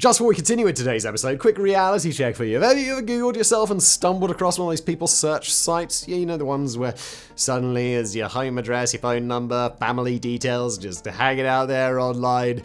Just before we continue with today's episode, quick reality check for you. Have you ever Googled yourself and stumbled across one of those people search sites? Yeah, you know, the ones where suddenly is your home address, your phone number, family details, just hanging out there online.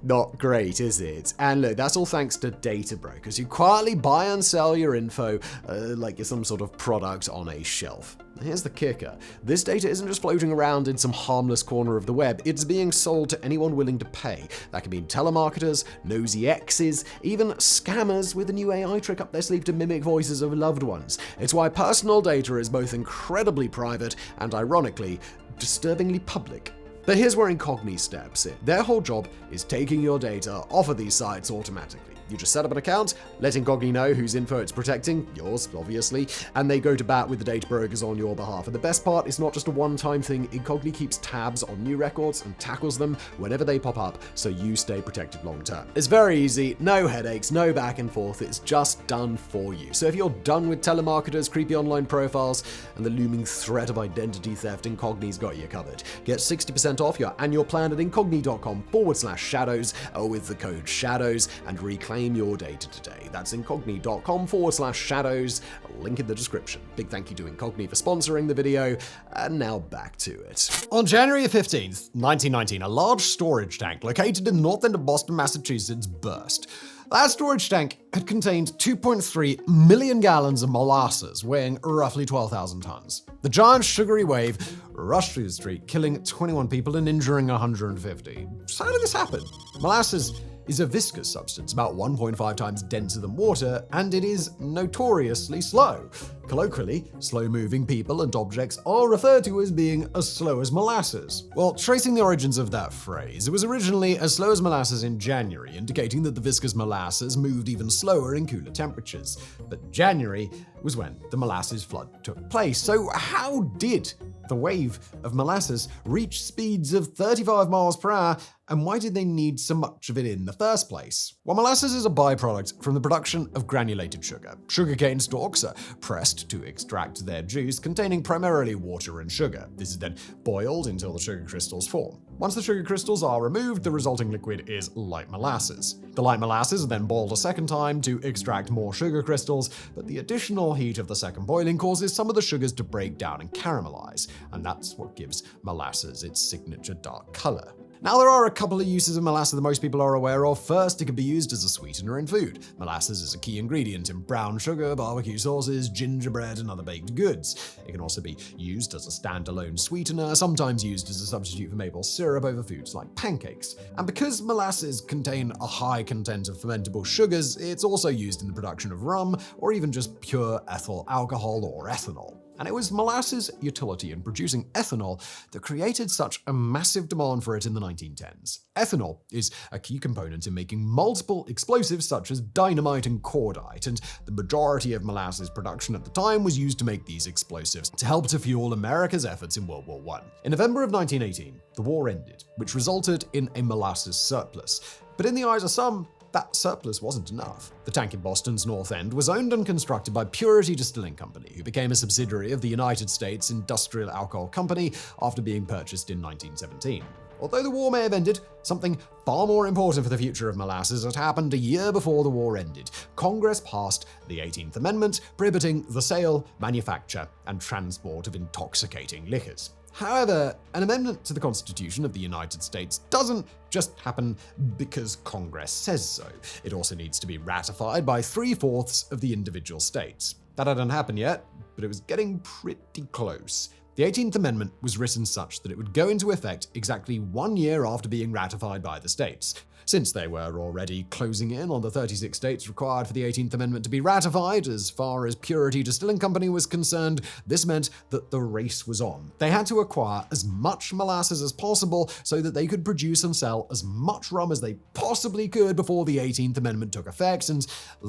Not great, is it? And look, that's all thanks to data brokers who quietly buy and sell your info like you're some sort of product on a shelf. Here's the kicker. This data isn't just floating around in some harmless corner of the web. It's being sold to anyone willing to pay. That can mean telemarketers, nosy exes, even scammers with a new AI trick up their sleeve to mimic voices of loved ones. It's why personal data is both incredibly private and, ironically, disturbingly public. But here's where Incogni steps in. Their whole job is taking your data off of these sites automatically. You just set up an account, let Incogni know whose info it's protecting, yours, obviously, and they go to bat with the data brokers on your behalf. And the best part, it's not just a one-time thing. Incogni keeps tabs on new records and tackles them whenever they pop up, so you stay protected long-term. It's very easy, no headaches, no back and forth, it's just done for you. So if you're done with telemarketers, creepy online profiles, and the looming threat of identity theft, Incogni's got you covered. Get 60% off your annual plan at incogni.com/shadows with the code SHADOWS and reclaim your data today. That's incogni.com/shadows, link in the description. Big thank you to Incogni for sponsoring the video, and now back to it. On January 15th, 1919, a large storage tank located in the north end of Boston, Massachusetts burst. That storage tank had contained 2.3 million gallons of molasses, weighing roughly 12,000 tons. The giant sugary wave rushed through the street, killing 21 people and injuring 150. So how did this happen? Molasses is a viscous substance, about 1.5 times denser than water, and it is notoriously slow. Colloquially, slow-moving people and objects are referred to as being as slow as molasses. Well, tracing the origins of that phrase, it was originally as slow as molasses in January, indicating that the viscous molasses moved even slower in cooler temperatures. But January was when the molasses flood took place. So how did the wave of molasses reach speeds of 35 miles per hour, and why did they need so much of it in the first place? Well, molasses is a byproduct from the production of granulated sugar. Sugarcane stalks are pressed to extract their juice, containing primarily water and sugar. This is then boiled until the sugar crystals form. Once the sugar crystals are removed, the resulting liquid is light molasses. The light molasses are then boiled a second time to extract more sugar crystals, but the additional heat of the second boiling causes some of the sugars to break down and caramelize, and that's what gives molasses its signature dark color. Now, there are a couple of uses of molasses that most people are aware of. First, it can be used as a sweetener in food. Molasses is a key ingredient in brown sugar, barbecue sauces, gingerbread, and other baked goods. It can also be used as a standalone sweetener, sometimes used as a substitute for maple syrup over foods like pancakes. And because molasses contain a high content of fermentable sugars, it's also used in the production of rum, or even just pure ethyl alcohol or ethanol. And it was molasses' utility in producing ethanol that created such a massive demand for it in the 1910s. Ethanol is a key component in making multiple explosives such as dynamite and cordite, and the majority of molasses production at the time was used to make these explosives to help to fuel America's efforts in World War I. In November of 1918, the war ended, which resulted in a molasses surplus. But in the eyes of some, that surplus wasn't enough. The tank in Boston's North End was owned and constructed by Purity Distilling Company, who became a subsidiary of the United States Industrial Alcohol Company after being purchased in 1917. Although the war may have ended, something far more important for the future of molasses had happened a year before the war ended. Congress passed the 18th Amendment, prohibiting the sale, manufacture, and transport of intoxicating liquors. However, an amendment to the Constitution of the United States doesn't just happen because Congress says so. It also needs to be ratified by 3/4 of the individual states. That hadn't happened yet, but it was getting pretty close. The 18th Amendment was written such that it would go into effect exactly 1 year after being ratified by the states. Since they were already closing in on the 36 states required for the 18th Amendment to be ratified, as far as Purity Distilling Company was concerned, this meant that the race was on. They had to acquire as much molasses as possible so that they could produce and sell as much rum as they possibly could before the 18th Amendment took effect, and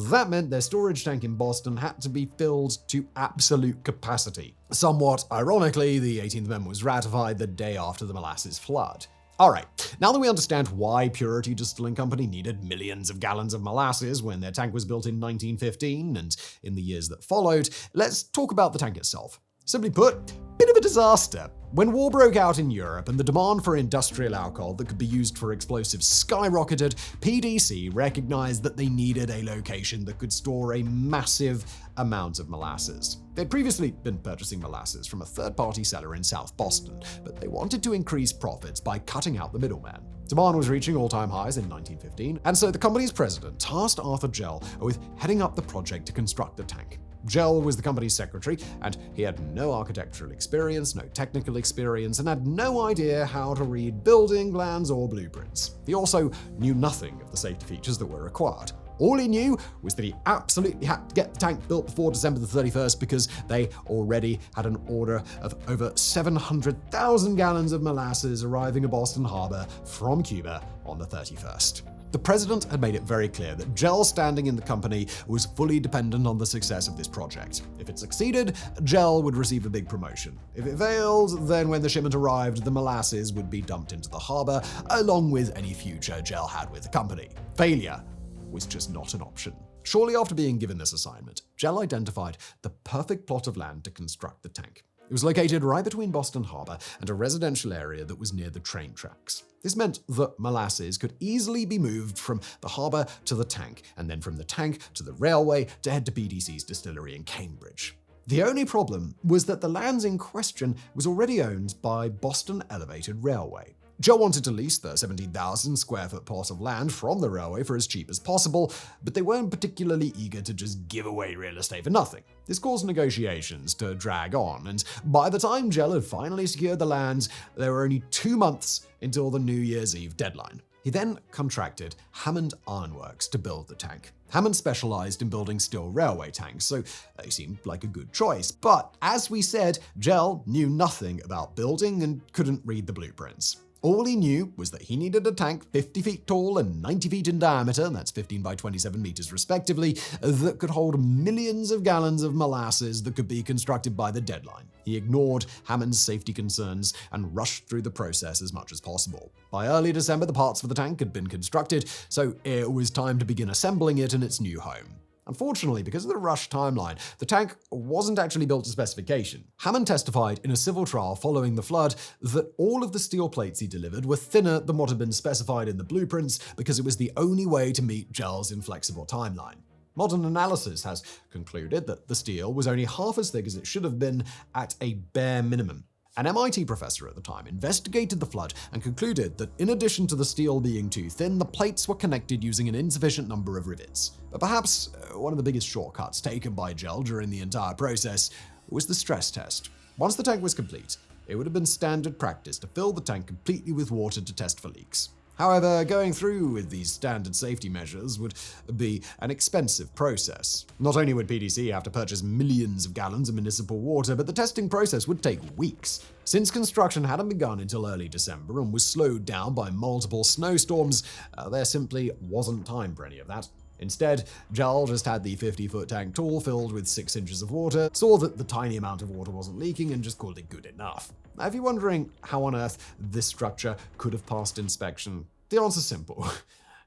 that meant their storage tank in Boston had to be filled to absolute capacity. Somewhat ironically, the 18th Amendment was ratified the day after the molasses flood. Alright, now that we understand why Purity Distilling Company needed millions of gallons of molasses when their tank was built in 1915 and in the years that followed, let's talk about the tank itself. Simply put, bit of a disaster. When war broke out in Europe and the demand for industrial alcohol that could be used for explosives skyrocketed, PDC recognized that they needed a location that could store a massive amount of molasses. They'd previously been purchasing molasses from a third-party seller in South Boston, but they wanted to increase profits by cutting out the middleman. Demand was reaching all-time highs in 1915, and so the company's president tasked Arthur Gell with heading up the project to construct the tank. Gell was the company's secretary, and he had no architectural experience, no technical experience, and had no idea how to read building plans or blueprints. He also knew nothing of the safety features that were required. All he knew was that he absolutely had to get the tank built before December the 31st because they already had an order of over 700,000 gallons of molasses arriving at Boston Harbor from Cuba on the 31st. The president had made it very clear that Gell's standing in the company was fully dependent on the success of this project. If it succeeded, Gell would receive a big promotion. If it failed, then when the shipment arrived, the molasses would be dumped into the harbor, along with any future Gell had with the company. Failure was just not an option. Shortly after being given this assignment, Gell identified the perfect plot of land to construct the tank. It was located right between Boston Harbor and a residential area that was near the train tracks. This meant that molasses could easily be moved from the harbor to the tank, and then from the tank to the railway to head to PDC's distillery in Cambridge. The only problem was that the land in question was already owned by Boston Elevated Railway. Gell wanted to lease the 17,000 square foot plot of land from the railway for as cheap as possible, but they weren't particularly eager to just give away real estate for nothing. This caused negotiations to drag on, and by the time Gell had finally secured the land, there were only 2 months until the New Year's Eve deadline. He then contracted Hammond Ironworks to build the tank. Hammond specialized in building steel railway tanks, so they seemed like a good choice. But as we said, Gell knew nothing about building and couldn't read the blueprints. All he knew was that he needed a tank 50 feet tall and 90 feet in diameter, that's 15 by 27 meters respectively, that could hold millions of gallons of molasses that could be constructed by the deadline. He ignored Hammond's safety concerns and rushed through the process as much as possible. By early December, the parts for the tank had been constructed, so it was time to begin assembling it in its new home. Unfortunately, because of the rushed timeline, the tank wasn't actually built to specification. Hammond testified in a civil trial following the flood that all of the steel plates he delivered were thinner than what had been specified in the blueprints because it was the only way to meet Gell's inflexible timeline. Modern analysis has concluded that the steel was only half as thick as it should have been at a bare minimum. An MIT professor at the time investigated the flood and concluded that in addition to the steel being too thin, the plates were connected using an insufficient number of rivets. But perhaps one of the biggest shortcuts taken by Gell during the entire process was the stress test. Once the tank was complete, it would have been standard practice to fill the tank completely with water to test for leaks. However, going through with these standard safety measures would be an expensive process. Not only would PDC have to purchase millions of gallons of municipal water, but the testing process would take weeks. Since construction hadn't begun until early December and was slowed down by multiple snowstorms, there simply wasn't time for any of that. Instead, Gell just had the 50-foot tank tall filled with 6 inches of water, saw that the tiny amount of water wasn't leaking, and just called it good enough. Now, if you're wondering how on earth this structure could have passed inspection, the answer's simple.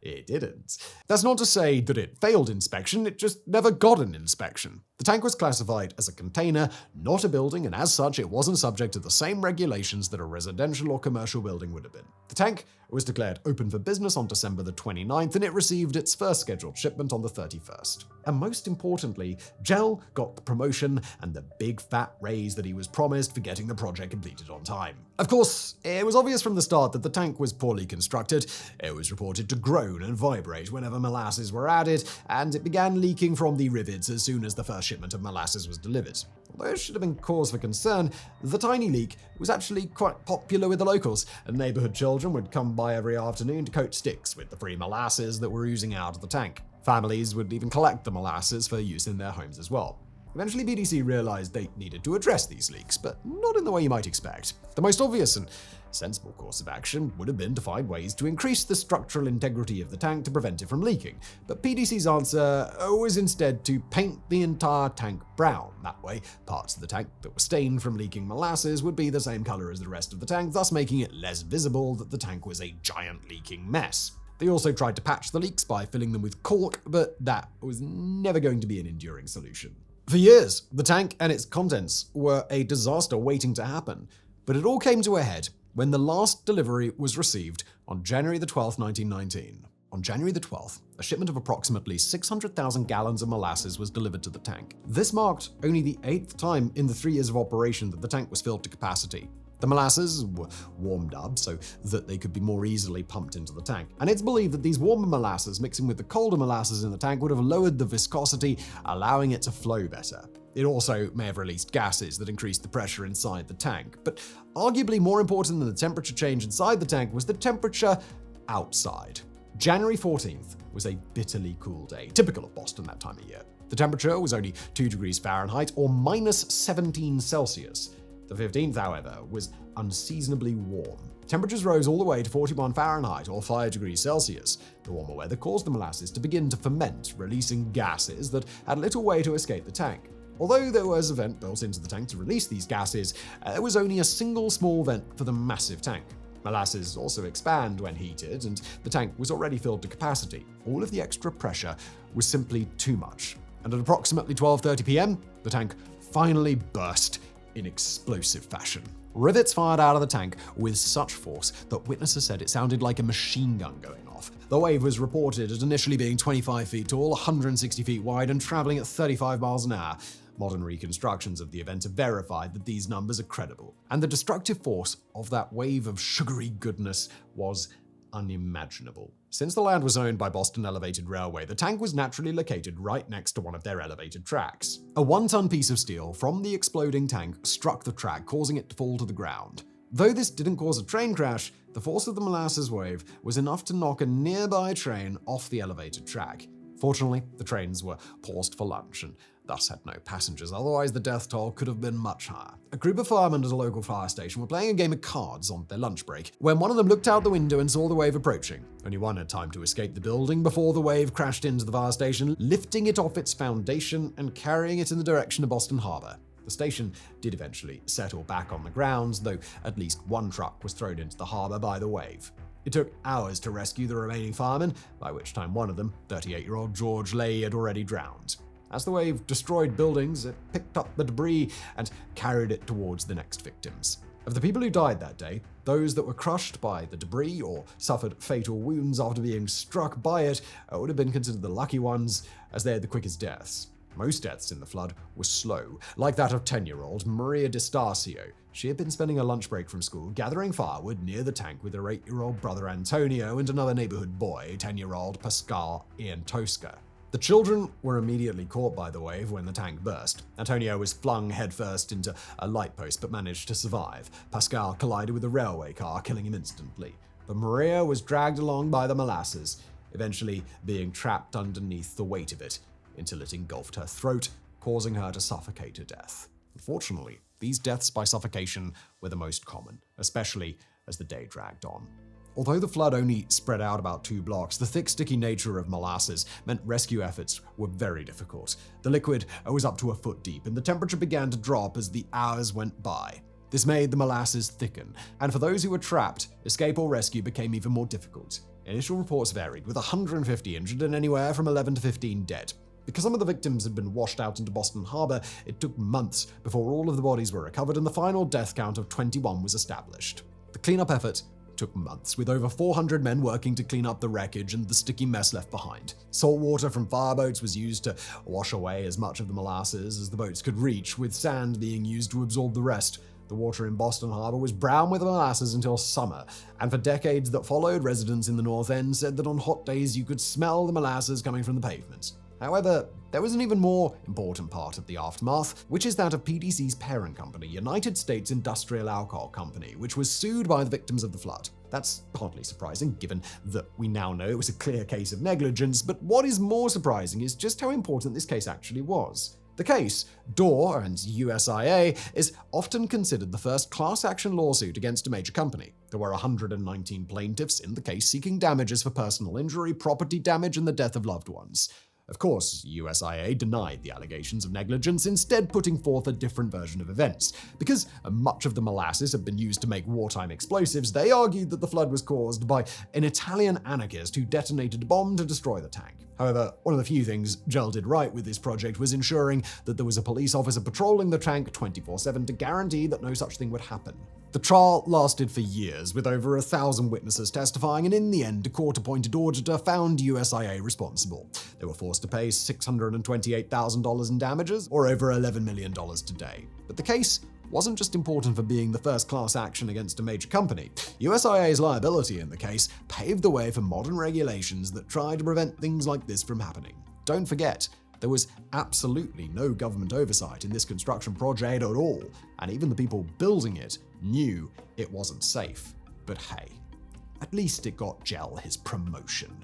It didn't. That's not to say that it failed inspection, it just never got an inspection. The tank was classified as a container, not a building, and as such, it wasn't subject to the same regulations that a residential or commercial building would have been. The tank was declared open for business on December the 29th, and it received its first scheduled shipment on the 31st. And most importantly, Gell got the promotion and the big fat raise that he was promised for getting the project completed on time. Of course, it was obvious from the start that the tank was poorly constructed. It was reported to groan and vibrate whenever molasses were added, and it began leaking from the rivets as soon as the first shipment of molasses was delivered. Although it should have been cause for concern, the tiny leak was actually quite popular with the locals, and neighborhood children would come by every afternoon to coat sticks with the free molasses that were oozing out of the tank. Families would even collect the molasses for use in their homes as well. Eventually, PDC realized they needed to address these leaks, but not in the way you might expect. The most obvious and sensible course of action would have been to find ways to increase the structural integrity of the tank to prevent it from leaking. But PDC's answer was instead to paint the entire tank brown. That way, parts of the tank that were stained from leaking molasses would be the same color as the rest of the tank, thus making it less visible that the tank was a giant leaking mess. They also tried to patch the leaks by filling them with caulk, but that was never going to be an enduring solution. For years, the tank and its contents were a disaster waiting to happen, but it all came to a head when the last delivery was received on January the 12th, 1919. On January the 12th, a shipment of approximately 600,000 gallons of molasses was delivered to the tank. This marked only the 8th time in the 3 years of operation that the tank was filled to capacity. The molasses were warmed up so that they could be more easily pumped into the tank. And it's believed that these warmer molasses mixing with the colder molasses in the tank would have lowered the viscosity, allowing it to flow better. It also may have released gases that increased the pressure inside the tank. But arguably more important than the temperature change inside the tank was the temperature outside. January 14th was a bitterly cool day, typical of Boston that time of year. The temperature was only 2 degrees Fahrenheit or minus 17 Celsius. The 15th, however, was unseasonably warm. Temperatures rose all the way to 41 Fahrenheit or 5 degrees Celsius. The warmer weather caused the molasses to begin to ferment, releasing gases that had little way to escape the tank. Although there was a vent built into the tank to release these gases, there was only a single small vent for the massive tank. Molasses also expand when heated, and the tank was already filled to capacity. All of the extra pressure was simply too much. And at approximately 12:30 p.m., the tank finally burst in explosive fashion. Rivets fired out of the tank with such force that witnesses said it sounded like a machine gun going off. The wave was reported as initially being 25 feet tall, 160 feet wide, and traveling at 35 miles an hour. Modern reconstructions of the event have verified that these numbers are credible, and the destructive force of that wave of sugary goodness was unimaginable. Since the land was owned by Boston Elevated Railway, the tank was naturally located right next to one of their elevated tracks. A 1-ton piece of steel from the exploding tank struck the track, causing it to fall to the ground. Though this didn't cause a train crash, the force of the molasses wave was enough to knock a nearby train off the elevated track. Fortunately, the trains were paused for lunch and thus had no passengers, otherwise the death toll could have been much higher. A group of firemen at a local fire station were playing a game of cards on their lunch break when one of them looked out the window and saw the wave approaching. Only one had time to escape the building before the wave crashed into the fire station, lifting it off its foundation and carrying it in the direction of Boston Harbor. The station did eventually settle back on the grounds, though at least one truck was thrown into the harbor by the wave. It took hours to rescue the remaining firemen, by which time one of them, 38-year-old George Leigh, had already drowned. As the wave destroyed buildings, it picked up the debris and carried it towards the next victims. Of the people who died that day, those that were crushed by the debris or suffered fatal wounds after being struck by it would have been considered the lucky ones, as they had the quickest deaths. Most deaths in the flood were slow, like that of 10-year-old Maria D'Estarcio. She had been spending a lunch break from school gathering firewood near the tank with her 8-year-old brother Antonio and another neighborhood boy, 10-year-old Pascal Ian Tosca. The children were immediately caught by the wave when the tank burst. Antonio was flung headfirst into a light post but managed to survive. Pascal collided with a railway car, killing him instantly. But Maria was dragged along by the molasses, eventually being trapped underneath the weight of it until it engulfed her throat, causing her to suffocate to death. Unfortunately, these deaths by suffocation were the most common, especially as the day dragged on. Although the flood only spread out about 2 blocks, the thick, sticky nature of molasses meant rescue efforts were very difficult. The liquid was up to a foot deep, and the temperature began to drop as the hours went by. This made the molasses thicken, and for those who were trapped, escape or rescue became even more difficult. Initial reports varied, with 150 injured and anywhere from 11 to 15 dead. Because some of the victims had been washed out into Boston Harbor, it took months before all of the bodies were recovered and the final death count of 21 was established. The cleanup effort took months, with over 400 men working to clean up the wreckage and the sticky mess left behind. Salt water from fireboats was used to wash away as much of the molasses as the boats could reach, with sand being used to absorb the rest. The water in Boston Harbor was brown with molasses until summer, and for decades that followed, residents in the North End said that on hot days you could smell the molasses coming from the pavement. However, there was an even more important part of the aftermath, which is that of PDC's parent company, United States Industrial Alcohol Company, which was sued by the victims of the flood. That's hardly surprising, given that we now know it was a clear case of negligence, but what is more surprising is just how important this case actually was. The case, Dorr and USIA, is often considered the first class action lawsuit against a major company. There were 119 plaintiffs in the case seeking damages for personal injury, property damage, and the death of loved ones. Of course, USIA denied the allegations of negligence, instead putting forth a different version of events. Because much of the molasses had been used to make wartime explosives, they argued that the flood was caused by an Italian anarchist who detonated a bomb to destroy the tank. However, one of the few things Gell did right with this project was ensuring that there was a police officer patrolling the tank 24/7 to guarantee that no such thing would happen. The trial lasted for years, with over 1,000 witnesses testifying, and in the end, a court-appointed auditor found USIA responsible. They were forced to pay $628,000 in damages, or over $11 million today. But the case wasn't just important for being the first-class action against a major company. USIA's liability in the case paved the way for modern regulations that try to prevent things like this from happening. Don't forget, there was absolutely no government oversight in this construction project at all, and even the people building it knew it wasn't safe. But hey, at least it got Gell his promotion.